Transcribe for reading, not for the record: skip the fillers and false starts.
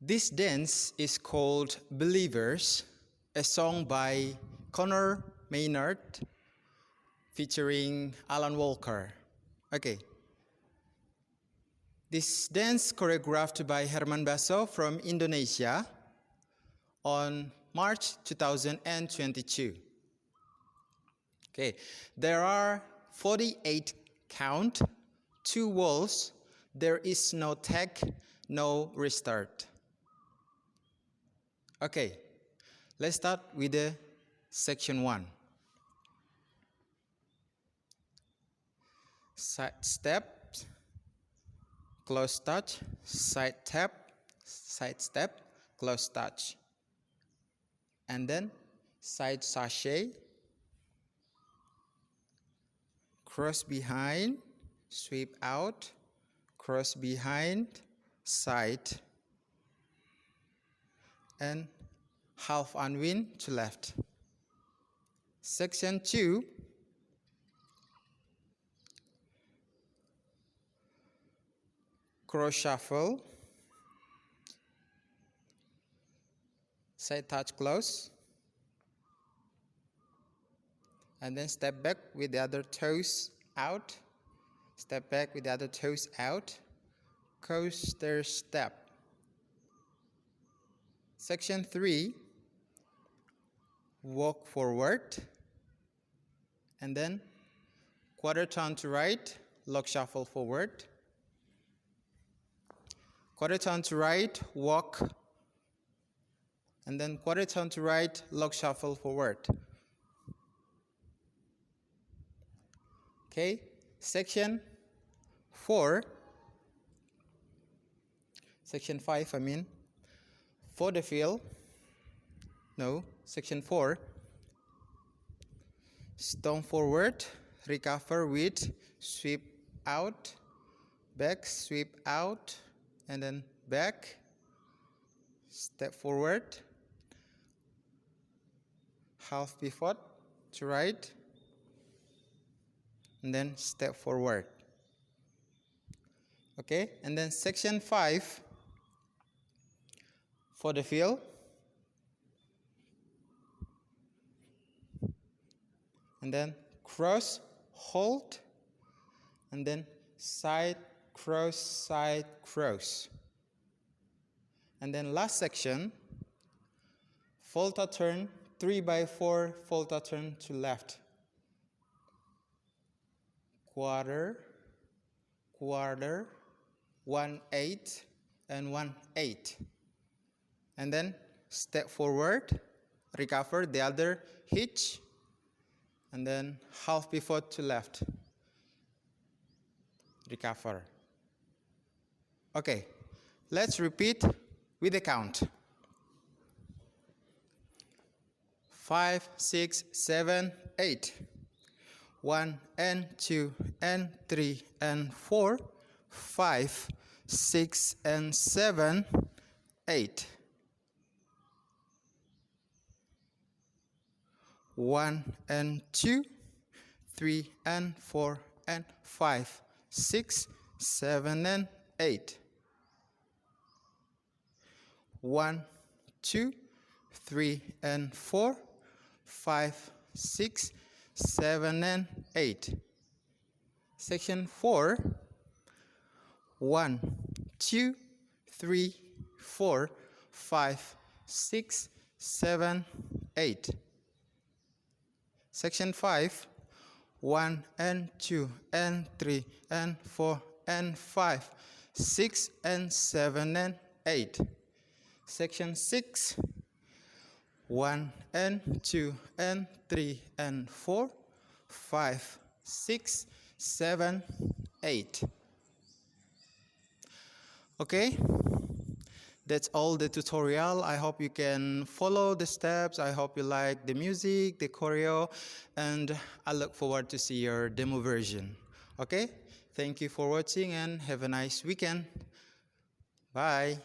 This dance is called Believers, a song by Conor, Maynard, featuring Alan Walker. Okay. This dance choreographed by Herman Baso from Indonesia on March 2022. Okay, there are 48 count, 2 walls, there is no tag, no restart. Okay, let's start with the section 1. Side step, close touch, side tap, side step, close touch. And then side sachet, cross behind, sweep out, cross behind, side, and half unwind to left. Section 2, cross shuffle, side touch close, and then step back with the other toes out, step back with the other toes out, coaster step. Section 3, walk forward, and then quarter turn to right, lock shuffle forward, quarter turn to right, walk, and then quarter turn to right, lock shuffle forward. Okay, section 5, for the feel, section 4, stomp forward, recover with sweep out, back, sweep out, and then back, step forward, half pivot to right, and then step forward. Okay, and then section 5, for the feel, and then cross, hold, and then side, cross, and then last section, volta turn, 3x4 volta turn to left, quarter, 1/8 and 1/8, and then step forward, recover the other hitch, and then half pivot to left, recover. Okay, let's repeat with the count. 5, 6, 7, 8. 1 and 2 and 3 and 4, 5, 6 and 7, 8. 1 and 2, 3 and 4 and 5, 6, 7 and 8. 1, 2, 3 and 4, 5, 6, 7 and 8. Section 4, 1, 2, 3, 4, 5, 6, 7, 8. Section 5, 1 and 2 and 3 and 4 and 5, 6 and 7 and 8. Section 6, 1 and 2 and 3 and 4, 5, 6, 7, 8. Okay, that's all the tutorial. I hope you can follow the steps. I hope you like the music, the choreo, and I look forward to see your demo version. Okay, thank you for watching and have a nice weekend. Bye.